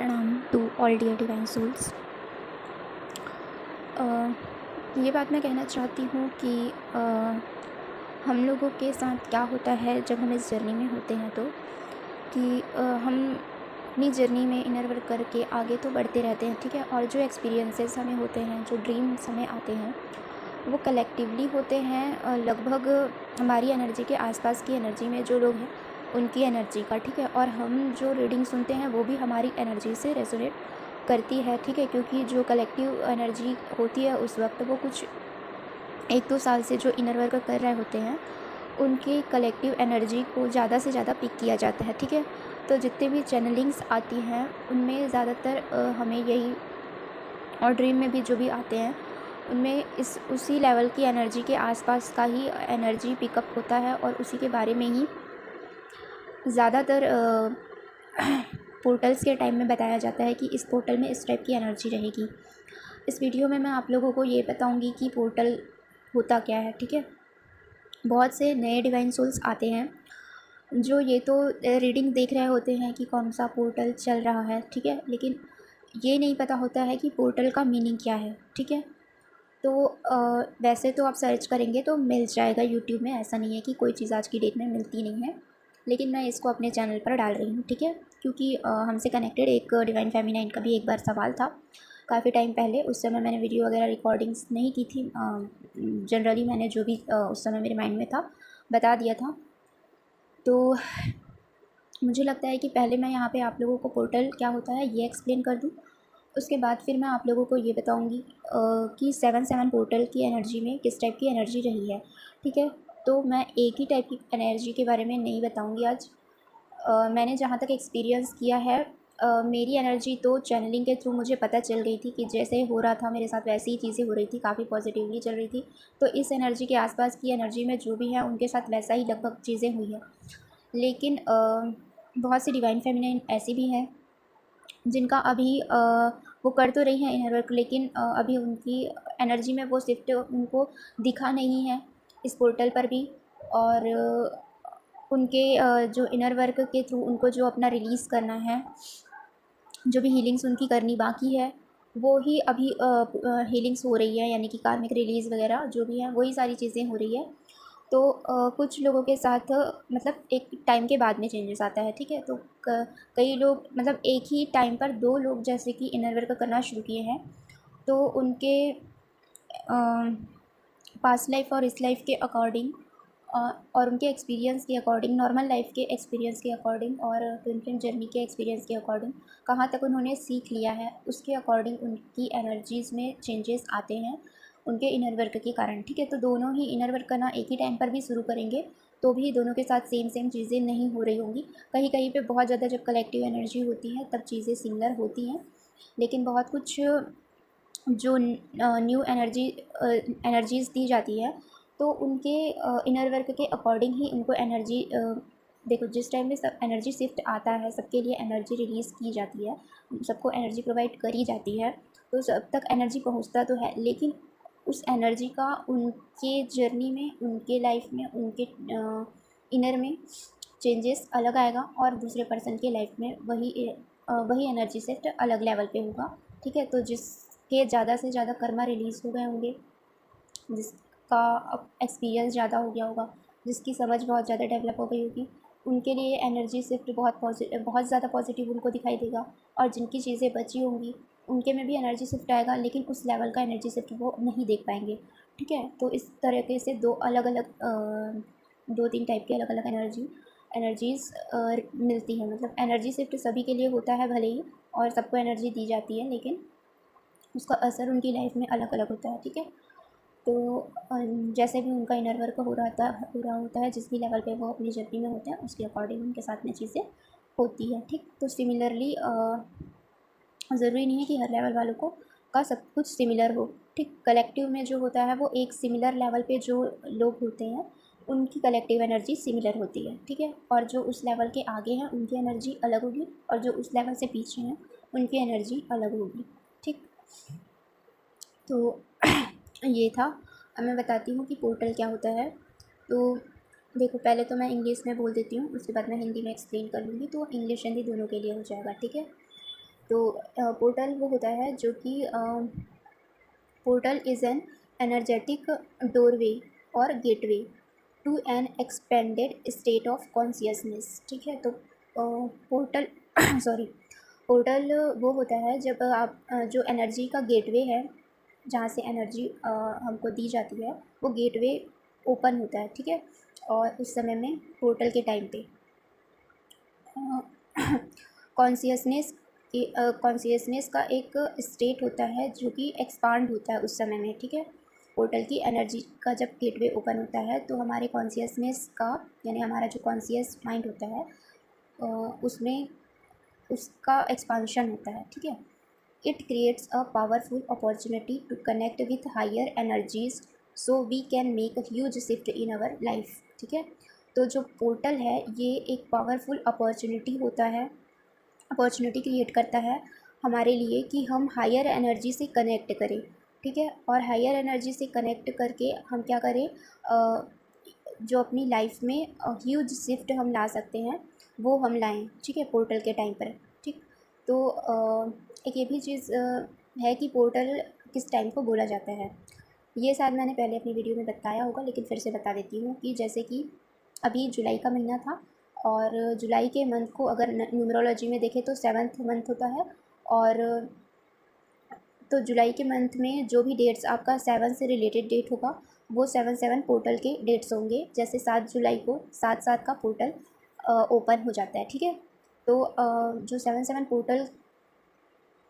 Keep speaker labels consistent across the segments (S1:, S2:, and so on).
S1: प्रणाम to all dear divine souls. ये बात मैं कहना चाहती हूँ कि हम लोगों के साथ क्या होता है जब हम इस जर्नी में होते हैं, तो कि हम अपनी जर्नी में इनर वर्क करके आगे तो बढ़ते रहते हैं, ठीक है। और जो एक्सपीरियंसेस हमें होते हैं, जो ड्रीम्स हमें आते हैं, वो कलेक्टिवली होते हैं लगभग हमारी एनर्जी के आसपास की एनर्जी में जो लोग हैं उनकी एनर्जी का, ठीक है। और हम जो रीडिंग सुनते हैं वो भी हमारी एनर्जी से रेजोनेट करती है, ठीक है। क्योंकि जो कलेक्टिव एनर्जी होती है उस वक्त वो कुछ 1-2 साल से जो इनर वर्क कर रहे होते हैं उनकी कलेक्टिव एनर्जी को ज़्यादा से ज़्यादा पिक किया जाता है, ठीक है। तो जितने भी चैनलिंग्स आती हैं उनमें ज़्यादातर हमें यही, और ड्रीम में भी जो भी आते हैं उनमें उसी लेवल की एनर्जी के आसपास का ही एनर्जी पिकअप होता है और उसी के बारे में ही ज़्यादातर पोर्टल्स के टाइम में बताया जाता है कि इस पोर्टल में इस टाइप की एनर्जी रहेगी। इस वीडियो में मैं आप लोगों को ये बताऊंगी कि पोर्टल होता क्या है, ठीक है। बहुत से नए डिवाइन सोल्स आते हैं जो ये तो रीडिंग देख रहे होते हैं कि कौन सा पोर्टल चल रहा है, ठीक है, लेकिन ये नहीं पता होता है कि पोर्टल का मीनिंग क्या है, ठीक है। तो वैसे तो आप सर्च करेंगे तो मिल जाएगा यूट्यूब में, ऐसा नहीं है कि कोई चीज़ आज की डेट में मिलती नहीं है, लेकिन मैं इसको अपने चैनल पर डाल रही हूँ, ठीक है। क्योंकि हमसे कनेक्टेड एक डिवाइन फेमिनाइन का भी एक बार सवाल था काफ़ी टाइम पहले। उस समय मैंने वीडियो वगैरह रिकॉर्डिंग्स नहीं की थी, जनरली मैंने जो भी उस समय मेरे माइंड में था बता दिया था। तो मुझे लगता है कि पहले मैं यहाँ पे आप लोगों को पोर्टल क्या होता है ये एक्सप्लेन कर दूँ, उसके बाद फिर मैं आप लोगों को ये बताऊँगी कि 7-7 पोर्टल की एनर्जी में किस टाइप की एनर्जी रही है, ठीक है। तो मैं एक ही टाइप की एनर्जी के बारे में नहीं बताऊँगी आज। मैंने जहाँ तक एक्सपीरियंस किया है, मेरी एनर्जी तो चैनलिंग के थ्रू मुझे पता चल गई थी कि जैसे हो रहा था मेरे साथ वैसी ही चीज़ें हो रही थी, काफ़ी पॉजिटिवली चल रही थी। तो इस एनर्जी के आसपास की एनर्जी में जो भी है उनके साथ वैसा ही लगभग चीज़ें हुई है। लेकिन बहुत सी डिवाइन फेमिनाइन ऐसी भी हैं जिनका अभी वो कर तो रही हैं इनर वर्क, लेकिन अभी उनकी एनर्जी में वो शिफ्ट उनको दिखा नहीं है इस पोर्टल पर भी। और उनके जो इनर वर्क के थ्रू उनको जो अपना रिलीज़ करना है, जो भी हीलिंग्स उनकी करनी बाकी है वो ही अभी हीलिंग्स हो रही है, यानी कि कार्मिक रिलीज़ वगैरह जो भी है वही सारी चीज़ें हो रही है। तो कुछ लोगों के साथ मतलब एक टाइम के बाद में चेंजेस आता है, ठीक है। तो कई लोग मतलब एक ही टाइम पर 2 लोग जैसे कि इनर वर्क करना शुरू किए हैं, तो उनके पास्ट लाइफ और इस लाइफ के अकॉर्डिंग और उनके एक्सपीरियंस के अकॉर्डिंग, नॉर्मल लाइफ के एक्सपीरियंस के अकॉर्डिंग और ट्विन फ्लेम जर्नी के एक्सपीरियंस के अकॉर्डिंग कहाँ तक उन्होंने सीख लिया है उसके अकॉर्डिंग उनकी एनर्जीज़ में चेंजेस आते हैं उनके इनर वर्क के कारण, ठीक है। तो दोनों ही इनर वर्क करना एक ही टाइम पर भी शुरू करेंगे तो भी दोनों के साथ सेम चीज़ें नहीं हो रही होंगी। कहीं कहीं पे बहुत ज़्यादा जब कलेक्टिव एनर्जी होती है तब चीज़ें सिमिलर होती हैं, लेकिन बहुत कुछ जो न्यू एनर्जीज़ दी जाती है तो उनके इनर वर्क के अकॉर्डिंग ही उनको एनर्जी देखो, जिस टाइम में सब एनर्जी शिफ्ट आता है सबके लिए एनर्जी रिलीज़ की जाती है, सबको एनर्जी प्रोवाइड करी जाती है, तो सब तक एनर्जी पहुंचता तो है, लेकिन उस एनर्जी का उनके जर्नी में, उनके लाइफ में, उनके इनर में चेंजेस अलग आएगा और दूसरे पर्सन के लाइफ में वही एनर्जी शिफ्ट अलग लेवल पे होगा, ठीक है। तो जिसके ज़्यादा से ज़्यादा कर्मा रिलीज़ हो गए होंगे, जिसका एक्सपीरियंस ज़्यादा हो गया होगा, जिसकी समझ बहुत ज़्यादा डेवलप हो गई होगी, उनके लिए एनर्जी शिफ्ट बहुत ज़्यादा पॉजिटिव उनको दिखाई देगा। और जिनकी चीज़ें बची होंगी उनके में भी एनर्जी शिफ्ट आएगा, लेकिन उस लेवल का एनर्जी शिफ्ट वो नहीं देख पाएंगे, ठीक है। तो इस तरीके से 2-3 टाइप की अलग अलग एनर्जीज़ मिलती हैं। मतलब एनर्जी शिफ्ट सभी के लिए होता है भले ही, और सबको एनर्जी दी जाती है, लेकिन उसका असर उनकी लाइफ में अलग अलग होता है, ठीक है। तो जैसे भी उनका इनर वर्क हो रहा होता है, जिस भी लेवल पे वो अपनी जर्नी में होते हैं उसके अकॉर्डिंग उनके साथ में चीज़ें होती है, ठीक। तो सिमिलरली ज़रूरी नहीं है कि हर लेवल वालों को का सब कुछ सिमिलर हो, ठीक। कलेक्टिव में जो होता है वो एक सिमिलर लेवल पे जो लोग होते हैं उनकी कलेक्टिव एनर्जी सिमिलर होती है, ठीक है। और जो उस लेवल के आगे हैं उनकी एनर्जी अलग होगी, और जो उस लेवल से पीछे हैं उनकी एनर्जी अलग होगी, ठीक। तो ये था। अब मैं बताती हूँ कि पोर्टल क्या होता है। तो देखो, पहले तो मैं इंग्लिश में बोल देती हूँ, उसके बाद मैं हिंदी में एक्सप्लेन कर लूँगी, तो इंग्लिश हिंदी दोनों के लिए हो जाएगा, ठीक है। तो पोर्टल वो होता है जो कि portal is an energetic doorway और gateway to an expanded state of consciousness. ठीक है, तो पोर्टल सॉरी, पोर्टल वो होता है जब आप जो एनर्जी का गेटवे है, जहाँ से एनर्जी हमको दी जाती है, वो गेटवे ओपन होता है। ठीक है, और उस समय में पोर्टल के टाइम पे कॉन्सियसनेस कॉन्सियसनेस का एक स्टेट होता है जो कि एक्सपांड होता है उस समय में। ठीक है, पोर्टल की एनर्जी का जब गेटवे ओपन होता है तो हमारे कॉन्सियसनेस का, यानी हमारा जो कॉन्सियस माइंड होता है उसमें उसका एक्सपांशन होता है। ठीक है, it creates a powerful opportunity to connect with higher energies so we can make a huge shift in our life. ठीक है, तो जो पोर्टल है ये एक पावरफुल अपॉर्चुनिटी होता है, अपॉर्चुनिटी क्रिएट करता है हमारे लिए कि हम हायर एनर्जी से कनेक्ट करें। ठीक है, और हायर एनर्जी से कनेक्ट करके हम क्या करें, जो अपनी लाइफ में ह्यूज शिफ्ट हम ला सकते हैं वो हम लाएं। ठीक है, पोर्टल के टाइम पर। ठीक, तो एक ये भी चीज़ है कि पोर्टल किस टाइम को बोला जाता है। ये शायद मैंने पहले अपनी वीडियो में बताया होगा, लेकिन फिर से बता देती हूँ कि जैसे कि अभी जुलाई का महीना था, और जुलाई के मंथ को अगर न्यूमरोलॉजी में देखें तो 7th मंथ होता है। और तो जुलाई के मंथ में जो भी डेट्स आपका 7 से रिलेटेड डेट होगा वो 7 पोर्टल के डेट्स होंगे। जैसे 7 जुलाई को 7 का पोर्टल ओपन हो जाता है। ठीक है, तो जो 7 पोर्टल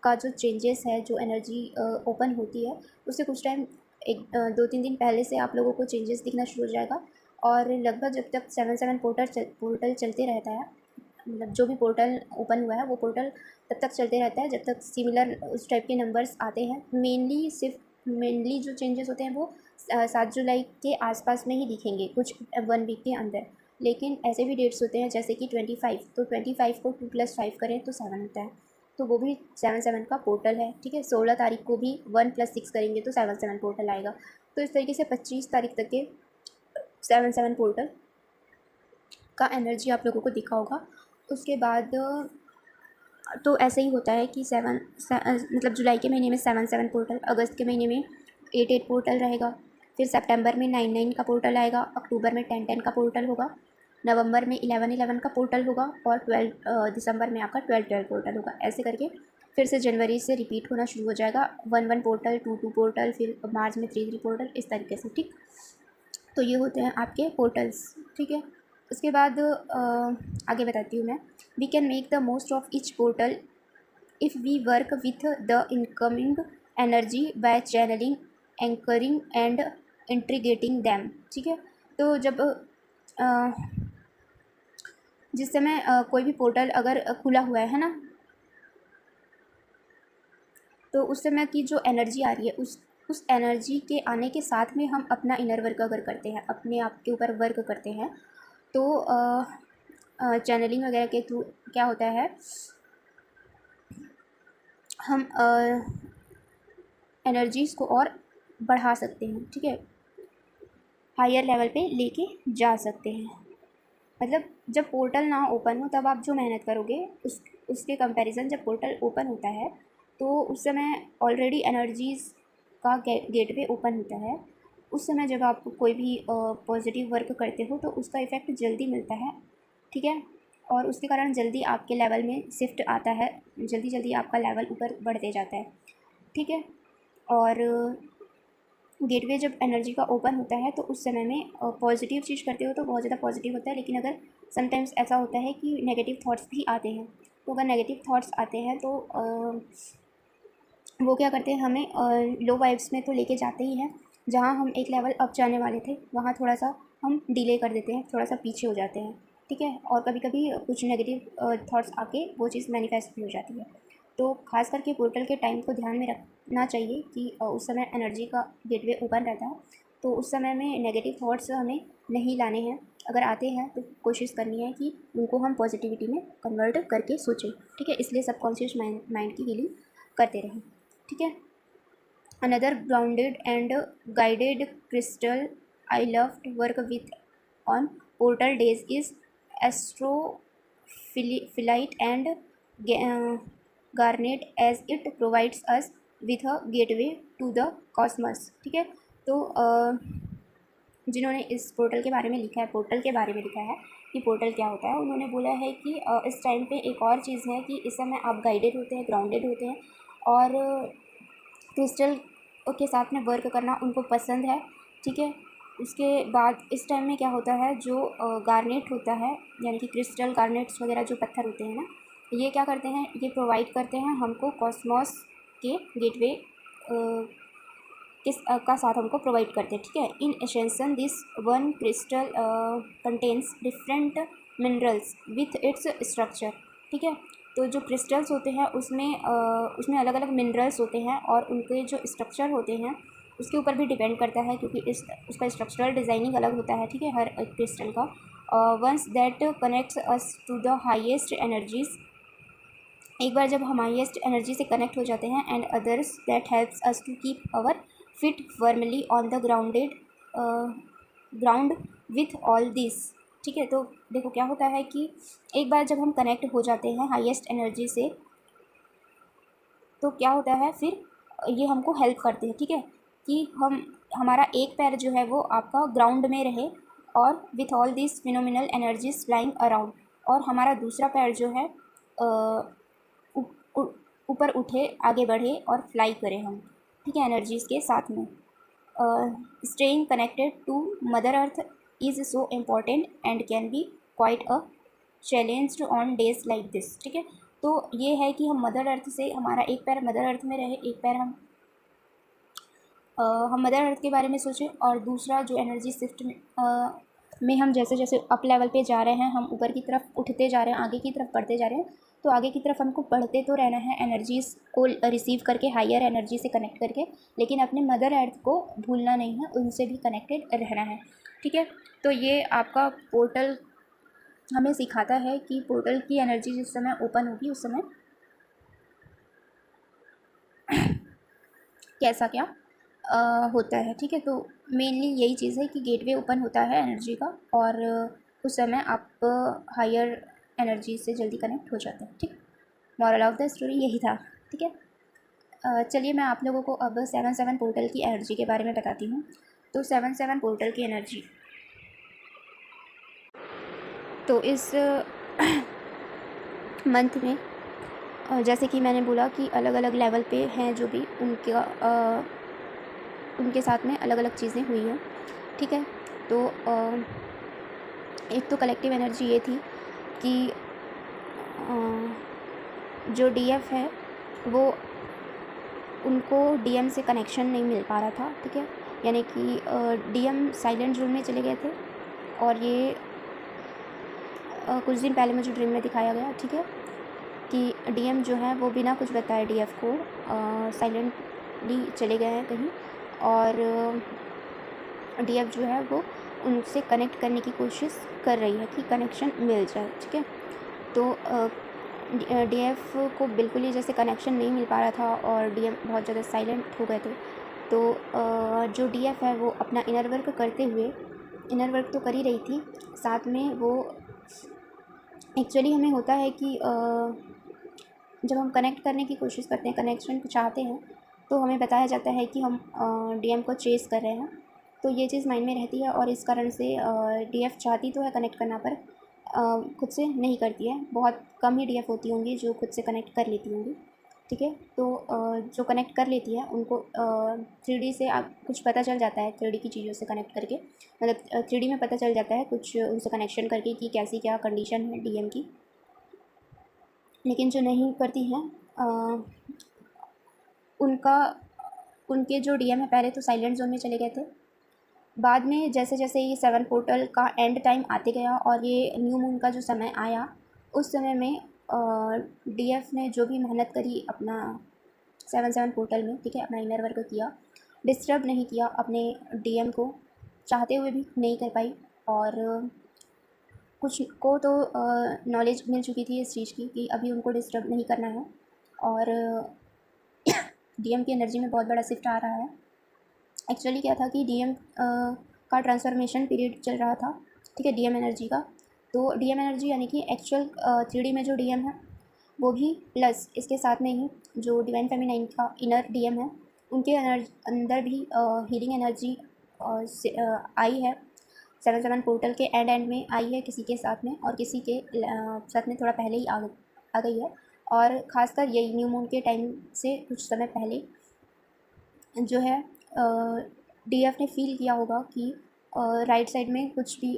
S1: का जो चेंजेस है, जो एनर्जी ओपन होती है, उससे कुछ टाइम, एक 2-3 दिन पहले से आप लोगों को चेंजेस दिखना शुरू हो जाएगा। और लगभग जब तक 7 पोर्टल चलते रहता है, मतलब जो भी पोर्टल ओपन हुआ है वो पोर्टल तब तक चलते रहता है जब तक सिमिलर उस टाइप के नंबर्स आते हैं। मेनली जो चेंजेस होते हैं वो 7 जुलाई के आसपास में ही दिखेंगे, कुछ 1 वीक के अंदर। लेकिन ऐसे भी डेट्स होते हैं जैसे कि 25, तो 25 को 2+5 करें तो 7 होता है, तो वो भी 7 का पोर्टल है। ठीक है, 16 तारीख को भी 1+6 करेंगे तो 7 पोर्टल आएगा। तो इस तरीके से 25 तारीख तक के 7 पोर्टल का एनर्जी आप लोगों को दिखा होगा। उसके बाद तो ऐसे ही होता है कि मतलब जुलाई के महीने में 7 पोर्टल, अगस्त के महीने में 8 पोर्टल रहेगा, फिर सितंबर में 9 का पोर्टल आएगा, अक्टूबर में 10 का पोर्टल होगा, नवंबर में 11 का पोर्टल होगा, और 12 दिसंबर में आपका 12 पोर्टल होगा। ऐसे करके फिर से जनवरी से रिपीट होना शुरू हो जाएगा, 1 पोर्टल, 2 पोर्टल, फिर मार्च में 3 पोर्टल, इस तरीके से। ठीक, तो ये होते हैं आपके पोर्टल्स। ठीक है, उसके बाद आगे बताती हूँ मैं। We can make the most of each portal if we work with the incoming energy by channeling, anchoring and integrating them. ठीक है, तो जब जिस समय कोई भी पोर्टल अगर खुला हुआ है ना, तो उस समय की जो एनर्जी आ रही है, उस एनर्जी के आने के साथ में हम अपना इनर वर्क अगर करते हैं, अपने आप के ऊपर वर्क करते हैं, तो चैनलिंग वगैरह के थ्रू क्या होता है, हम एनर्जीज़ को और बढ़ा सकते हैं। ठीक है, हायर लेवल पे लेके जा सकते हैं। मतलब जब पोर्टल ना ओपन हो तब आप जो मेहनत करोगे उसके कंपैरिजन जब पोर्टल ओपन होता है तो उस समय ऑलरेडी एनर्जीज़ का गेटवे ओपन होता है। उस समय जब आप कोई भी पॉजिटिव वर्क करते हो तो उसका इफ़ेक्ट जल्दी मिलता है। ठीक है, और उसके कारण जल्दी आपके लेवल में शिफ्ट आता है, जल्दी जल्दी आपका लेवल ऊपर बढ़ते जाता है। ठीक है, और गेटवे जब एनर्जी का ओपन होता है तो उस समय में पॉजिटिव चीज़ करते हो तो बहुत ज़्यादा पॉजिटिव होता है। लेकिन अगर समटाइम्स ऐसा होता है कि नेगेटिव थॉट्स भी आते हैं, तो अगर नेगेटिव थॉट्स आते हैं तो वो क्या करते हैं, हमें लो वाइब्स में तो लेके जाते ही हैं। जहाँ हम एक लेवल अप जाने वाले थे वहाँ थोड़ा सा हम डिले कर देते हैं, थोड़ा सा पीछे हो जाते हैं। ठीक है, और कभी कभी कुछ नेगेटिव थॉट्स आके वो चीज़ मैनिफेस्ट भी हो जाती है। तो खास करके पोर्टल के टाइम को ध्यान में रखना चाहिए कि उस समय एनर्जी का गेटवे ओपन रहता है, तो उस समय में नेगेटिव थॉट्स हमें नहीं लाने हैं। अगर आते हैं तो कोशिश करनी है कि उनको हम पॉजिटिविटी में कन्वर्ट करके सोचें। ठीक है, इसलिए सबकॉन्शियस माइंड की हीलिंग करते रहें। ठीक है, another grounded and guided crystal I love to work with on portal days is astrophyllite and garnet as it provides us with a gateway to the cosmos. ठीक है, तो जिन्होंने इस पोर्टल के बारे में लिखा है, पोर्टल के बारे में लिखा है कि पोर्टल क्या होता है, उन्होंने बोला है कि इस टाइम पे एक और चीज़ है कि इस समय आप गाइडेड होते हैं, ग्राउंडेड होते हैं और क्रिस्टल के साथ में वर्क करना उनको पसंद है। ठीक है, उसके बाद इस टाइम में क्या होता है, जो गार्नेट होता है यानी कि क्रिस्टल गार्नेट्स वगैरह जो पत्थर होते हैं ना, ये क्या करते हैं, ये प्रोवाइड करते हैं हमको कॉस्मॉस के गेटवे किस का साथ हमको प्रोवाइड करते हैं। ठीक है, in ascension this one crystal contains different minerals with its structure. ठीक है, तो जो क्रिस्टल्स होते हैं उसमें अलग अलग मिनरल्स होते हैं और उनके जो स्ट्रक्चर होते हैं उसके ऊपर भी डिपेंड करता है, क्योंकि उसका स्ट्रक्चरल डिज़ाइनिंग अलग होता है। ठीक है, हर एक क्रिस्टल का। Once that connects us to the highest energies, एक बार जब हम हाईएस्ट एनर्जी से कनेक्ट हो जाते हैं, and others that helps us to keep our feet firmly on the ground with all this. ठीक है, तो देखो क्या होता है कि एक बार जब हम कनेक्ट हो जाते हैं हाईएस्ट एनर्जी से, तो क्या होता है फिर ये हमको हेल्प करते हैं। ठीक है, कि हमारा एक पैर जो है वो आपका ग्राउंड में रहे और with all this phenomenal energies flying around, और हमारा दूसरा पैर जो है ऊपर उठे, आगे बढ़े और फ्लाई करें हम। ठीक है, एनर्जीज़ के साथ में। Staying connected to mother earth is so important and can be quite a challenge on days like this. ठीक है, तो ये है कि हम मदर अर्थ से, हमारा एक पैर मदर अर्थ में रहे, एक पैर हम मदर अर्थ के बारे में सोचें, और दूसरा जो एनर्जी शिफ्ट में हम जैसे जैसे अप लेवल पे जा रहे हैं, हम ऊपर की तरफ उठते जा रहे हैं, आगे की तरफ बढ़ते जा रहे हैं, तो आगे की तरफ हमको बढ़ते तो रहना है एनर्जीज़ को रिसीव करके, हायर एनर्जी से कनेक्ट करके, लेकिन अपने मदर अर्थ को भूलना नहीं है, उनसे भी कनेक्टेड रहना है। ठीक है, तो ये आपका पोर्टल हमें सिखाता है कि पोर्टल की एनर्जी जिस समय ओपन होगी उस समय कैसा क्या होता है। ठीक है, तो मेनली यही चीज़ है कि गेटवे ओपन होता है एनर्जी का, और उस समय आप हायर एनर्जी से जल्दी कनेक्ट हो जाते हैं। ठीक, मॉरल ऑफ द स्टोरी यही था। ठीक है, चलिए मैं आप लोगों को अब 7-7 पोर्टल की एनर्जी के बारे में बताती हूँ। तो 7-7 पोर्टल की एनर्जी, तो इस मंथ में जैसे कि मैंने बोला कि अलग अलग लेवल पे हैं जो भी उनके साथ में अलग अलग चीज़ें हुई हैं। ठीक है, तो एक तो कलेक्टिव एनर्जी ये थी कि जो डीएफ है वो उनको डीएम से कनेक्शन नहीं मिल पा रहा था। ठीक है, यानी कि डीएम साइलेंट जोन में चले गए थे, और ये कुछ दिन पहले मुझे ड्रीम में दिखाया गया। ठीक है, कि डीएम जो है वो बिना कुछ बताए डीएफ को साइलेंटली चले गए हैं कहीं, और डीएफ जो है वो उनसे कनेक्ट करने की कोशिश कर रही है कि कनेक्शन मिल जाए। ठीक है, तो डीएफ को बिल्कुल ही जैसे कनेक्शन नहीं मिल पा रहा था और डीएम बहुत ज़्यादा साइलेंट हो गए थे, तो जो डीएफ है वो अपना इनर वर्क करते हुए, इनर वर्क तो कर ही रही थी, साथ में वो एक्चुअली हमें होता है कि जब हम कनेक्ट करने की कोशिश करते हैं, कनेक्शन को चाहते हैं, तो हमें बताया जाता है कि हम डीएम को चेस कर रहे हैं, तो ये चीज़ माइंड में रहती है, और इस कारण से डीएफ चाहती तो है कनेक्ट करना, पर खुद से नहीं करती है। बहुत कम ही डीएफ होती होंगी जो खुद से कनेक्ट कर लेती होंगी। ठीक है, तो जो कनेक्ट कर लेती है उनको 3D से आप कुछ पता चल जाता है, 3D की चीज़ों से कनेक्ट करके, मतलब 3D में पता चल जाता है कुछ उनसे कनेक्शन करके कि कैसी क्या कंडीशन है डीएम की। लेकिन जो नहीं करती हैं उनके जो डीएम है पहले तो साइलेंट जोन में चले गए थे, बाद में जैसे जैसे ये 7 पोर्टल का एंड टाइम आते गया और ये न्यू मून का जो समय आया, उस समय में डीएफ ने जो भी मेहनत करी अपना 7-7 पोर्टल में, ठीक है, अपना इनर वर्क किया, डिस्टर्ब नहीं किया अपने डीएम को, चाहते हुए भी नहीं कर पाई, और कुछ को तो नॉलेज मिल चुकी थी इस चीज़ की कि अभी उनको डिस्टर्ब नहीं करना है, और डीएम की एनर्जी में बहुत बड़ा शिफ्ट आ रहा है। एक्चुअली क्या था कि डीएम का ट्रांसफॉर्मेशन पीरियड चल रहा था, ठीक है, डीएम एनर्जी का। तो डीएम एनर्जी यानी कि एक्चुअल 3D में जो डीएम है वो भी प्लस इसके साथ में ही जो डिवाइन फेमिनाइन का इनर डीएम है उनके अंदर भी हीलिंग एनर्जी आई है। 7-7 पोर्टल के एंड में आई है किसी के साथ में, और किसी के साथ में थोड़ा पहले ही आ गई है। और ख़ासकर यही न्यू मून के टाइम से कुछ समय पहले जो है डीएफ ने फील किया होगा कि राइट साइड में कुछ भी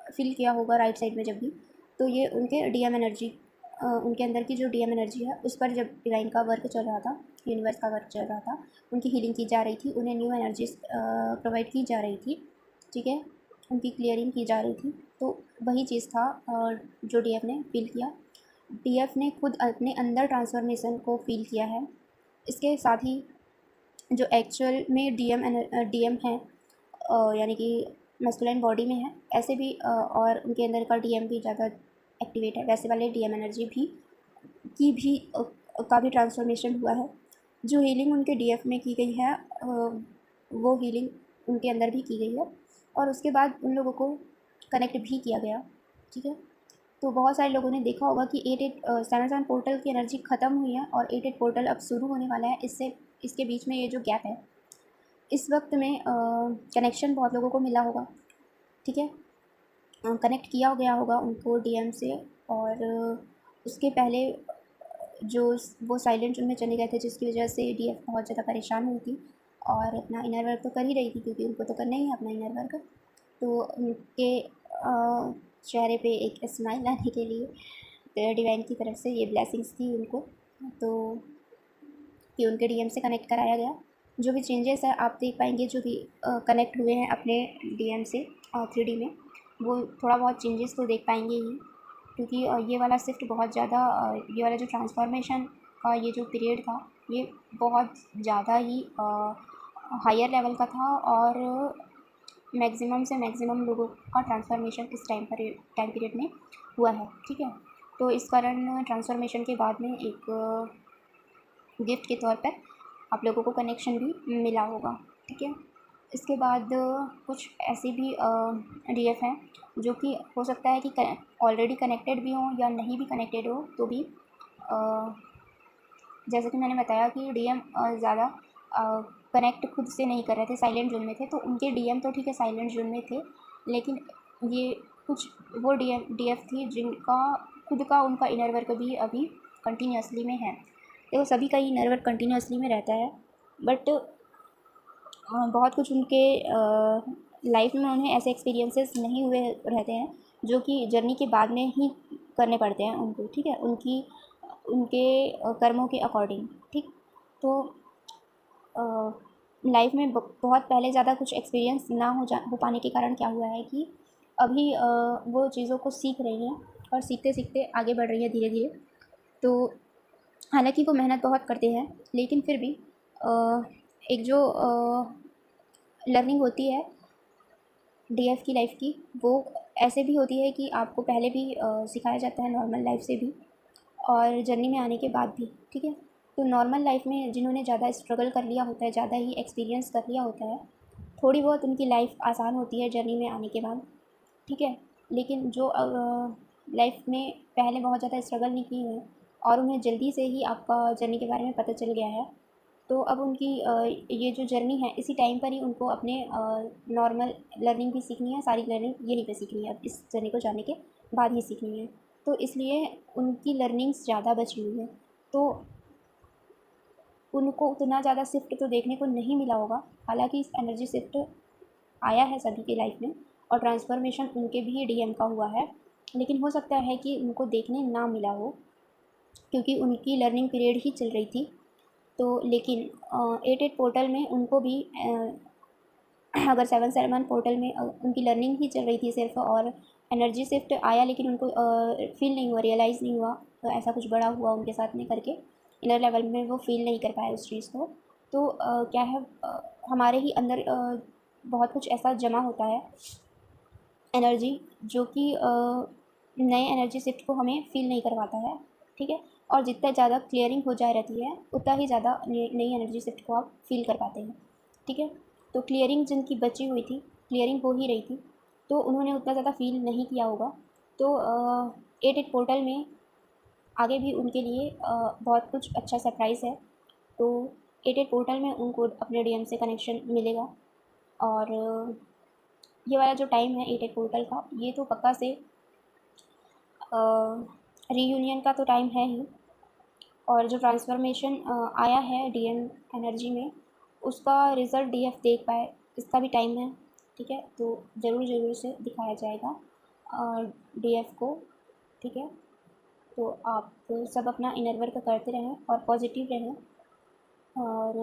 S1: फील किया होगा राइट साइड में जब भी, तो ये उनके डीएम एनर्जी उनके अंदर की जो डीएम एनर्जी है उस पर जब डिवाइन का वर्क चल रहा था, यूनिवर्स का वर्क चल रहा था, उनकी हीलिंग की जा रही थी, उन्हें न्यू एनर्जीज प्रोवाइड की जा रही थी, ठीक है, उनकी क्लियरिंग की जा रही थी। तो वही चीज़ था जो डीएफ ने फील किया। डीएफ ने खुद अपने अंदर ट्रांसफॉर्मेशन को फील किया है। इसके साथ ही जो एक्चुअल में डीएम है यानी कि मस्कुलाइन बॉडी में है, ऐसे भी और उनके अंदर का डीएम भी ज़्यादा एक्टिवेट है, वैसे वाले डीएम एनर्जी भी का भी ट्रांसफॉर्मेशन हुआ है। जो हीलिंग उनके डीएफ में की गई है वो हीलिंग उनके अंदर भी की गई है, और उसके बाद उन लोगों को कनेक्ट भी किया गया, ठीक है। तो बहुत सारे लोगों ने देखा होगा कि 7-7 पोर्टल की एनर्जी ख़त्म हुई है और 8 पोर्टल अब शुरू होने वाला है। इसके बीच में ये जो गैप है, इस वक्त में कनेक्शन बहुत लोगों को मिला होगा, ठीक है, कनेक्ट किया गया होगा उनको डीएम से। और उसके पहले जो वो साइलेंट रूम में चले गए थे, जिसकी वजह से डीएफ बहुत ज़्यादा परेशान हुई थी और अपना इनर वर्क तो कर ही रही थी, क्योंकि उनको तो करना ही है अपना इनर वर्क। तो उनके चेहरे पे एक स्माइल लाने के लिए डिवाइन की तरफ से ये ब्लेसिंग्स थी उनको, तो कि उनके डीएम से कनेक्ट कराया गया। जो भी चेंजेस है आप देख पाएंगे, जो भी कनेक्ट हुए हैं अपने डीएम से 3D में, वो थोड़ा बहुत चेंजेस तो देख पाएंगे ही, क्योंकि ये वाला शिफ्ट बहुत ज़्यादा ये वाला जो ट्रांसफॉर्मेशन का ये जो पीरियड था, ये बहुत ज़्यादा ही हायर लेवल का था, और मैक्सिमम से मैक्सिमम लोगों का ट्रांसफॉर्मेशन इस टाइम पीरियड में हुआ है, ठीक है। तो इस कारण ट्रांसफॉर्मेशन के बाद में एक गिफ्ट के तौर पर आप लोगों को कनेक्शन भी मिला होगा, ठीक है। इसके बाद कुछ ऐसे भी डीएफ हैं जो कि हो सकता है कि ऑलरेडी कनेक्टेड भी हों या नहीं भी कनेक्टेड हो, तो भी जैसे कि मैंने बताया कि डीएम ज़्यादा कनेक्ट खुद से नहीं कर रहे थे, साइलेंट जोन में थे, तो उनके डीएम तो ठीक है साइलेंट जोन में थे, लेकिन ये कुछ वो डीएफ थी जिनका खुद का उनका इनर वर्क भी अभी कंटिन्यूसली में है। देखो सभी का ही इनर वर्क कंटिन्यूसली में रहता है, बट बहुत कुछ उनके लाइफ में उन्हें ऐसे एक्सपीरियंसेस नहीं हुए रहते हैं जो कि जर्नी के बाद में ही करने पड़ते हैं उनको, ठीक है, उनके कर्मों के अकॉर्डिंग, ठीक। तो लाइफ में बहुत पहले ज़्यादा कुछ एक्सपीरियंस ना हो पाने के कारण क्या हुआ है कि अभी वो चीज़ों को सीख रही हैं और सीखते सीखते आगे बढ़ रही है धीरे धीरे। तो हालांकि वो मेहनत बहुत करते हैं, लेकिन फिर भी एक जो लर्निंग होती है डीएफ की लाइफ की, वो ऐसे भी होती है कि आपको पहले भी सिखाया जाता है नॉर्मल लाइफ से भी, और जर्नी में आने के बाद भी, ठीक है। तो नॉर्मल लाइफ में जिन्होंने ज़्यादा स्ट्रगल कर लिया होता है, ज़्यादा ही एक्सपीरियंस कर लिया होता है, थोड़ी बहुत उनकी लाइफ आसान होती है जर्नी में आने के बाद, ठीक है। लेकिन जो लाइफ में पहले बहुत ज़्यादा स्ट्रगल नहीं की है और उन्हें जल्दी से ही आपका जर्नी के बारे में पता चल गया है, तो अब उनकी ये जो जर्नी है इसी टाइम पर ही उनको अपने नॉर्मल लर्निंग भी सीखनी है, सारी लर्निंग यहीं पे सीखनी है, अब इस जर्नी को जाने के बाद ही सीखनी है। तो इसलिए उनकी लर्निंग्स ज़्यादा बची हुई है, तो उनको उतना ज़्यादा शिफ्ट तो देखने को नहीं मिला होगा। हालांकि इस एनर्जी शिफ्ट आया है सभी के लाइफ में और ट्रांसफॉर्मेशन उनके भी डीएम का हुआ है, लेकिन हो सकता है कि उनको देखने ना मिला हो क्योंकि उनकी लर्निंग पीरियड ही चल रही थी। तो लेकिन 8 पोर्टल में उनको भी अगर 7-7 पोर्टल में उनकी लर्निंग ही चल रही थी सिर्फ, और एनर्जी शिफ्ट आया लेकिन उनको फील नहीं हुआ, रियलाइज़ नहीं हुआ, तो ऐसा कुछ बड़ा हुआ उनके साथ में करके इनर लेवल में वो फील नहीं कर पाए उस चीज़ को। तो क्या है हमारे ही अंदर बहुत कुछ ऐसा जमा होता है एनर्जी जो कि नए एनर्जी शिफ्ट को हमें फील नहीं करवाता है, ठीक है। और जितना ज़्यादा क्लियरिंग हो जा रहती है उतना ही ज़्यादा नई एनर्जी शिफ्ट को आप फील कर पाते हैं, ठीक है। तो क्लियरिंग जिनकी बची हुई थी, क्लियरिंग हो ही रही थी, तो उन्होंने उतना ज़्यादा फील नहीं किया होगा। तो 8 पोर्टल में आगे भी उनके लिए बहुत कुछ अच्छा सरप्राइज़ है। तो 88 पोर्टल में उनको अपने डीएम से कनेक्शन मिलेगा। और ये वाला जो टाइम है 88 पोर्टल का, ये तो पक्का से रीयूनियन का तो टाइम है ही। और जो ट्रांसफॉर्मेशन आया है डीएम एनर्जी में, उसका रिज़ल्ट डीएफ देख पाए, इसका भी टाइम है। ठीक है, तो ज़रूर से दिखाया जाएगा डीएफ को। ठीक है, तो आप सब अपना इनर वर्क करते रहें और पॉजिटिव रहें। और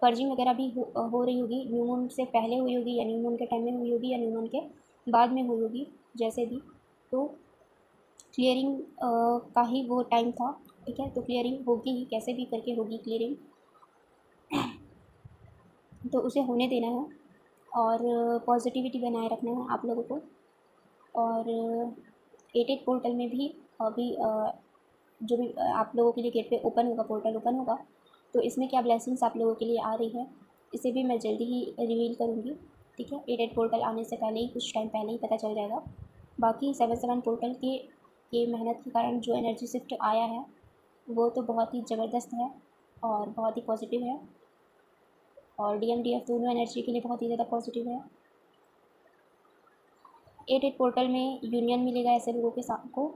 S1: पर्जिंग वगैरह भी हो रही होगी, न्यू मून से पहले हुई होगी या न्यू मून के टाइम में हुई होगी या न्यू मून के बाद में हुई होगी, जैसे भी। तो क्लियरिंग का ही वो टाइम था। ठीक है, तो क्लियरिंग होगी ही, कैसे भी करके होगी क्लियरिंग। तो उसे होने देना है और पॉजिटिविटी बनाए रखना है आप लोगों को। और 88 पोर्टल में भी अभी जो भी आप लोगों के लिए गेट पे ओपन होगा, पोर्टल ओपन होगा, तो इसमें क्या ब्लेसिंग्स आप लोगों के लिए आ रही है, इसे भी मैं जल्दी ही रिवील करूँगी। ठीक है, 88 पोर्टल आने से पहले ही, कुछ टाइम पहले ही पता चल जाएगा। बाकी 77 पोर्टल के मेहनत के कारण जो एनर्जी शिफ्ट आया है वो तो बहुत ही ज़बरदस्त है और बहुत ही पॉजिटिव है। और डीएम डीएफ दोनों एनर्जी के लिए बहुत ही ज़्यादा पॉजिटिव है। 88 पोर्टल में यूनियन मिलेगा ऐसे लोगों के साथ को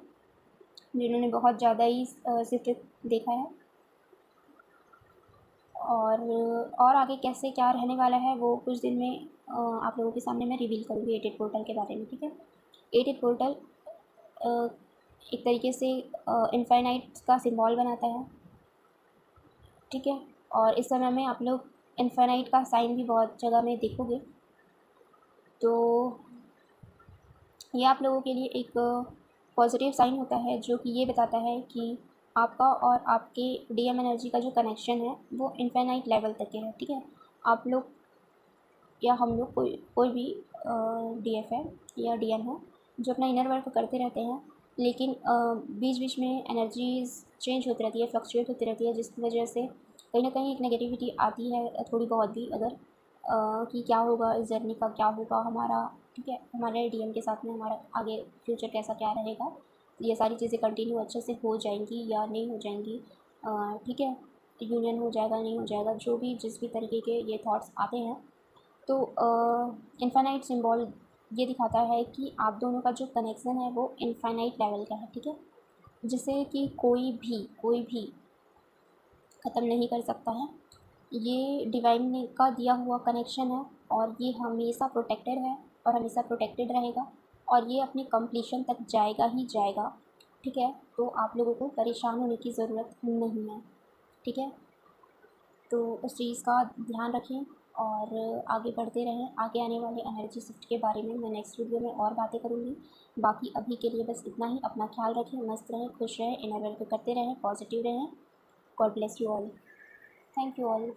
S1: जिन्होंने बहुत ज़्यादा ही शिफ्ट देखा है। और आगे कैसे क्या रहने वाला है वो कुछ दिन में आप लोगों के सामने मैं रिवील करूँगी 88 पोर्टल के बारे में। ठीक है, 88 पोर्टल एक तरीके से इनफाइनाइट का सिंबल बनाता है। ठीक है, और इस समय में आप लोग इनफाइनाइट का साइन भी बहुत जगह में देखोगे। तो ये आप लोगों के लिए एक पॉजिटिव साइन होता है, जो कि ये बताता है कि आपका और आपके डीएम एनर्जी का जो कनेक्शन है वो इनफाइनाइट लेवल तक के है। ठीक है, आप लोग या हम लोग कोई भी डीएफ है या डीएम है जो अपना इनर वर्क करते रहते हैं, लेकिन बीच बीच में एनर्जीज चेंज होती रहती है, फ्लक्चुएट होती रहती है, जिसकी वजह से कहीं ना कहीं एक नेगेटिविटी आती है थोड़ी बहुत भी, अगर कि क्या होगा इस जर्नी का, क्या होगा हमारा। ठीक है, हमारे डीएम के साथ में हमारा आगे फ्यूचर कैसा क्या रहेगा, ये सारी चीज़ें कंटिन्यू अच्छे से हो जाएंगी या नहीं हो जाएंगी। ठीक है, यूनियन हो जाएगा नहीं हो जाएगा, जो भी जिस भी तरीके के ये थॉट्स आते हैं। तो इनफाइनाइट सिंबल ये दिखाता है कि आप दोनों का जो कनेक्शन है वो इनफाइनाइट लेवल का है। ठीक है, जिसे कि कोई भी ख़त्म नहीं कर सकता है। ये डिवाइन ने का दिया हुआ कनेक्शन है और ये हमेशा प्रोटेक्टेड है और हमेशा प्रोटेक्टेड रहेगा और ये अपनी कंप्लीशन तक जाएगा ही जाएगा। ठीक है, तो आप लोगों को परेशान होने की ज़रूरत नहीं है। ठीक है, तो उस चीज़ का ध्यान रखें और आगे बढ़ते रहें। आगे आने वाले एनर्जी शिफ्ट के बारे में मैं नेक्स्ट वीडियो में और बातें करूँगी। बाकी अभी के लिए बस इतना ही। अपना ख्याल रखें, मस्त रहें, खुश रहें, इनर वर्क करते रहें, पॉजिटिव रहें। God bless you all. Thank you all.